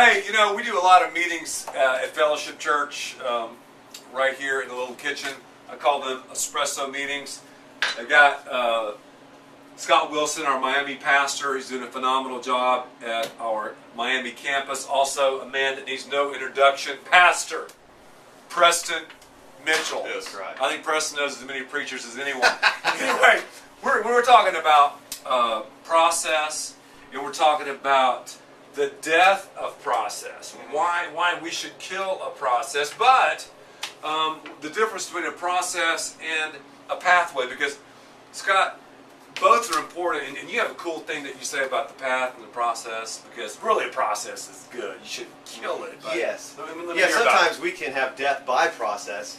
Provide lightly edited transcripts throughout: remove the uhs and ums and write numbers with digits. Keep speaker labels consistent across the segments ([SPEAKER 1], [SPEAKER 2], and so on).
[SPEAKER 1] Hey, we do a lot of meetings at Fellowship Church right here in the little kitchen. I call them espresso meetings. I got Scott Wilson, our Miami pastor. He's doing a phenomenal job at our Miami campus. Also, a man that needs no introduction, Pastor Preston Mitchell.
[SPEAKER 2] Yes, right.
[SPEAKER 1] I think Preston knows as many preachers as anyone. Anyway, we're talking about process, and we're talking about the death of process. Why we should kill a process, but the difference between a process and a pathway. Because Scott, both are important, and you have a cool thing that you say about the path and the process. Because really, a process is good. You should kill it.
[SPEAKER 3] Yes.
[SPEAKER 1] Let me
[SPEAKER 3] Yeah.
[SPEAKER 1] hear about
[SPEAKER 3] Sometimes we can have death by process.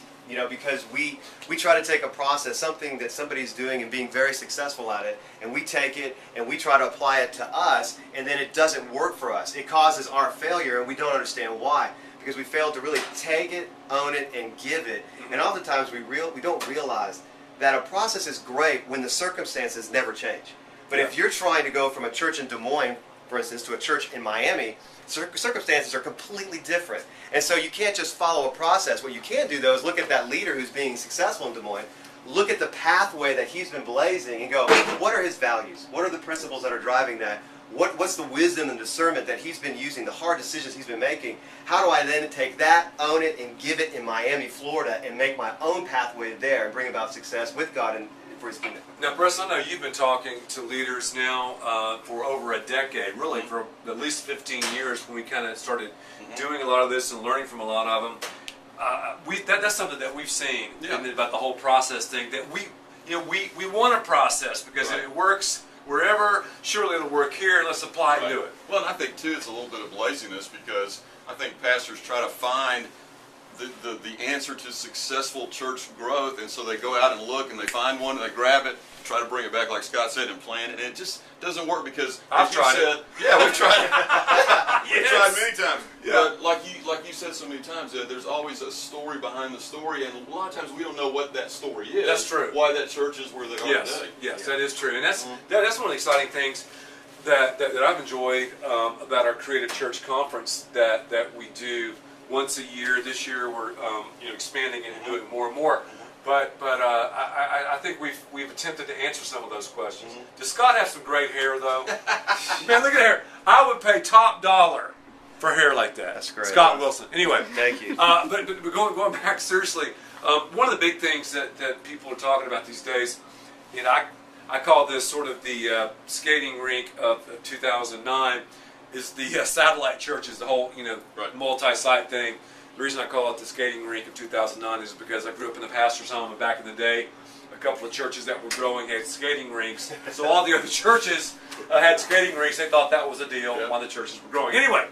[SPEAKER 3] Because we try to take a process, something that somebody's doing and being very successful at it, and we take it and we try to apply it to us, and then it doesn't work for us. It causes our failure, and we don't understand why. Because we failed to really take it, own it, and give it. And oftentimes we don't realize that a process is great when the circumstances never change. But if you're trying to go from a church in Des Moines, for instance, to a church in Miami, circumstances are completely different. And so you can't just follow a process. What you can do, though, is look at that leader who's being successful in Des Moines, look at the pathway that he's been blazing, and go, what are his values? What are the principles that are driving that? What's the wisdom and discernment that he's been using, the hard decisions he's been making? How do I then take that, own it, and give it in Miami, Florida, and make my own pathway there and bring about success with God and for His kingdom?
[SPEAKER 1] Now, Preston, I know you've been talking to leaders now for over a decade, really for at least 15 years when we kind of started doing a lot of this and learning from a lot of them. That's something that we've seen about the whole process thing, that we want a process because if it works wherever, surely it'll work here, and let's apply it and do it.
[SPEAKER 2] Well, and I think, too, it's a little bit of laziness because I think pastors try to find the answer to successful church growth, and so they go out and look and they find one and they grab it, try to bring it back like Scott said and plan it, and it just doesn't work because
[SPEAKER 1] I've tried it.
[SPEAKER 2] Yeah, we've tried it.
[SPEAKER 1] Yes.
[SPEAKER 2] We've tried many times.
[SPEAKER 1] Yeah.
[SPEAKER 2] But like you said so many times, there's always a story behind the story, and a lot of times we don't know what that story is.
[SPEAKER 1] That's true.
[SPEAKER 2] Why that church is where they are today.
[SPEAKER 1] Yes, that is true, and that's one of the exciting things that I've enjoyed about our Creative Church Conference that we do once a year. This year we're expanding it and doing it more and more. But I think we've attempted to answer some of those questions. Does Scott have some great hair though? Man, look at hair. I would pay top dollar for hair like that.
[SPEAKER 3] That's great.
[SPEAKER 1] Scott Wilson. Anyway,
[SPEAKER 3] Thank you.
[SPEAKER 1] but going back seriously, one of the big things that people are talking about these days, I call this sort of the skating rink of 2009, is the satellite churches, the whole multi-site thing. The reason I call it the skating rink of 2009 is because I grew up in the pastor's home, and back in the day, a couple of churches that were growing had skating rinks. So all the other churches had skating rinks. They thought that was a deal while the churches were growing. Anyway,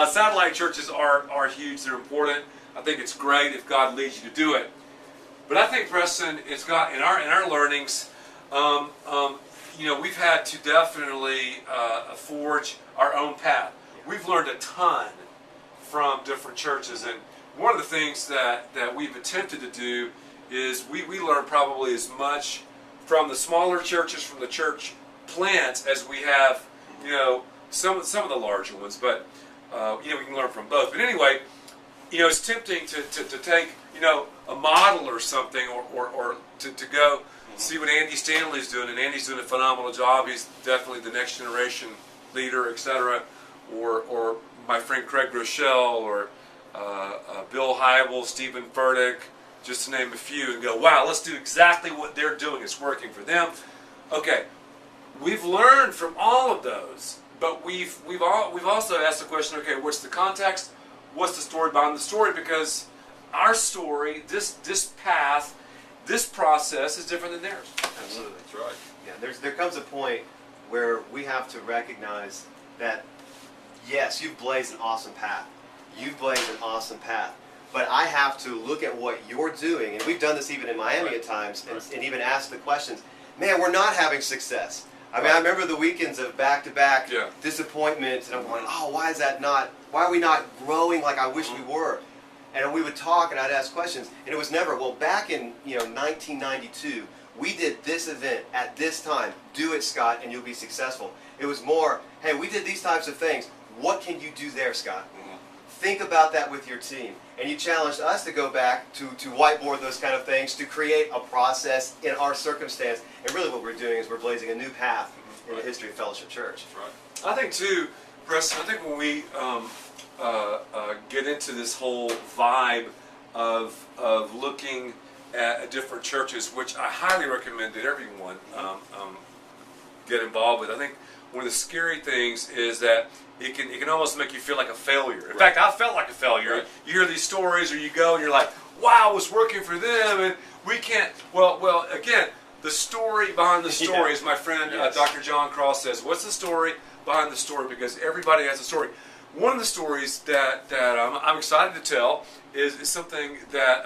[SPEAKER 1] satellite churches are huge. They're important. I think it's great if God leads you to do it. But I think, Preston, it's got in our learnings, we've had to definitely forge our own path. We've learned a ton from different churches, and one of the things that we've attempted to do is we learn probably as much from the smaller churches, from the church plants, as we have some of the larger ones. But we can learn from both. But anyway, it's tempting to take a model or something, or to go see what Andy Stanley's doing, and Andy's doing a phenomenal job. He's definitely the next generation leader, etc. Or my friend Craig Groeschel, or Bill Hybel, Stephen Furtick, just to name a few, and go, wow, let's do exactly what they're doing. It's working for them. Okay, we've learned from all of those, but we've also asked the question, okay, what's the context? What's the story behind the story? Because our story, this path, this process is different than theirs.
[SPEAKER 3] Absolutely.
[SPEAKER 2] That's right.
[SPEAKER 3] Yeah, there comes a point where we have to recognize that, yes, you've blazed an awesome path. You've blazed an awesome path. But I have to look at what you're doing, and we've done this even in Miami at times, and even ask the questions. Man, we're not having success. I mean, I remember the weekends of back-to-back disappointments, and I'm going, oh, why are we not growing like I wish we were? And we would talk, and I'd ask questions, and it was never, well, back in 1992, we did this event at this time. Do it, Scott, and you'll be successful. It was more, hey, we did these types of things. what can you do there, Scott? Think about that with your team. And you challenged us to go back to whiteboard those kind of things, to create a process in our circumstance. And really what we're doing is we're blazing a new path in the history of Fellowship Church.
[SPEAKER 2] That's right.
[SPEAKER 1] I think too, Preston, I think when we get into this whole vibe of looking at different churches, which I highly recommend that everyone get involved with. I think one of the scary things is that it can almost make you feel like a failure. In fact, I felt like a failure.
[SPEAKER 2] Right.
[SPEAKER 1] You hear these stories, or you go and you're like, "Wow, it's working for them," and we can't. Well, again, the story behind the story,
[SPEAKER 3] Yeah.
[SPEAKER 1] as my friend
[SPEAKER 3] Yes.
[SPEAKER 1] Dr. John Cross says. What's the story behind the story? Because everybody has a story. One of the stories that I'm excited to tell is something that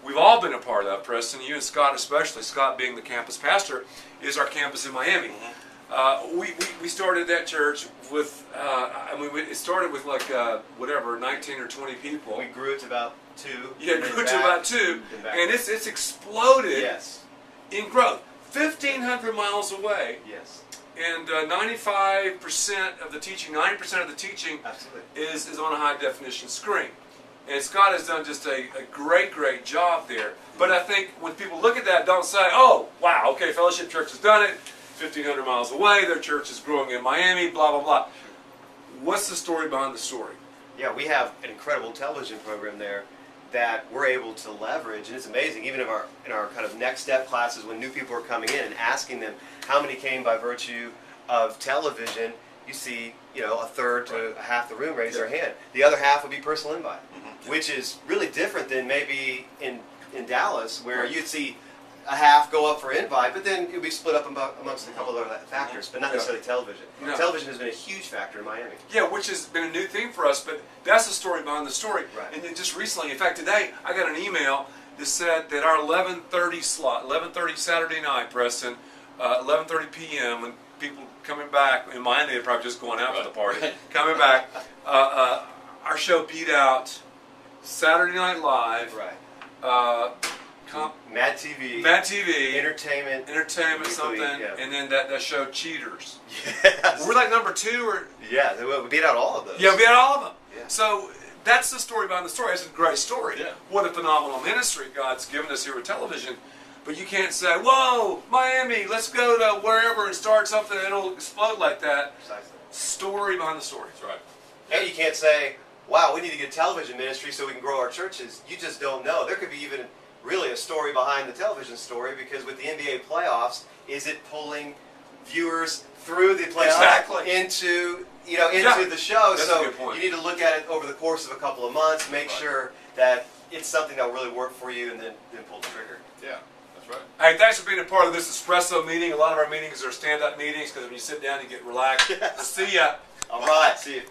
[SPEAKER 1] we've all been a part of, Preston, you and Scott especially, Scott being the campus pastor, is our campus in Miami. We started that church with, it started with like, 19 or 20 people.
[SPEAKER 3] We grew it to about 2.
[SPEAKER 1] Yeah,
[SPEAKER 3] and then
[SPEAKER 1] grew to
[SPEAKER 3] back,
[SPEAKER 1] about 2,
[SPEAKER 3] then back.
[SPEAKER 1] and it's exploded
[SPEAKER 3] Yes.
[SPEAKER 1] in growth. 1,500 miles away,
[SPEAKER 3] Yes.
[SPEAKER 1] and 95% of the teaching, 90% of the teaching
[SPEAKER 3] Absolutely.
[SPEAKER 1] is on a high definition screen. And Scott has done just a great job there. But I think when people look at that, don't say, "Oh, wow, okay, Fellowship Church has done it, 1,500 miles away, their church is growing in Miami, blah, blah, blah." What's the story behind the story?
[SPEAKER 3] Yeah, we have an incredible television program there that we're able to leverage, and it's amazing. Even in our kind of next step classes, when new people are coming in and asking them how many came by virtue of television, you see, a third to half the room raise their hand. The other half would be personal invite, which is really different than maybe in Dallas, where you'd see a half go up for invite, but then it would be split up amongst a couple of other factors, but not necessarily television.
[SPEAKER 1] No.
[SPEAKER 3] Television has been a huge factor in Miami.
[SPEAKER 1] Yeah, which has been a new thing for us, but that's the story behind the story.
[SPEAKER 3] Right.
[SPEAKER 1] And then just recently, in fact, today, I got an email that said that our 11:30 slot, 11:30 Saturday night, Preston, 11:30 p.m., when people coming back, in Miami, they're probably just going out for the party, coming back, our show peed out Saturday Night Live,
[SPEAKER 3] Right. Mad TV.
[SPEAKER 1] Mad TV,
[SPEAKER 3] Entertainment.
[SPEAKER 1] Entertainment,
[SPEAKER 3] Weekly,
[SPEAKER 1] something,
[SPEAKER 3] yeah.
[SPEAKER 1] and then that show Cheaters.
[SPEAKER 3] Yes.
[SPEAKER 1] We're like number 2 or...
[SPEAKER 3] Yeah, we beat out all of those.
[SPEAKER 1] Yeah, we had all of them.
[SPEAKER 3] Yeah.
[SPEAKER 1] So that's the story behind the story. It's a great story.
[SPEAKER 2] Yeah.
[SPEAKER 1] What a phenomenal ministry God's given us here with television. But you can't say, "Whoa, Miami, let's go to wherever and start something and it'll explode like that."
[SPEAKER 3] Precisely.
[SPEAKER 1] Story behind the story.
[SPEAKER 2] That's right.
[SPEAKER 3] And you can't say, "Wow, we need to get a television ministry so we can grow our churches." You just don't know. There could be even really a story behind the television story, because with the NBA playoffs, is it pulling viewers through the playoffs
[SPEAKER 1] Exactly.
[SPEAKER 3] into
[SPEAKER 1] Yeah.
[SPEAKER 3] the show?
[SPEAKER 1] That's a
[SPEAKER 3] So
[SPEAKER 1] good point.
[SPEAKER 3] you need to look at it over the course of a couple of months, make
[SPEAKER 2] Right.
[SPEAKER 3] sure that it's something that will really work for you, and then pull the trigger.
[SPEAKER 2] Yeah, that's right.
[SPEAKER 1] Hey, thanks for being a part of this espresso meeting. A lot of our meetings are stand-up meetings because when you sit down, you get relaxed.
[SPEAKER 3] Yes.
[SPEAKER 1] See ya.
[SPEAKER 3] All right, see you.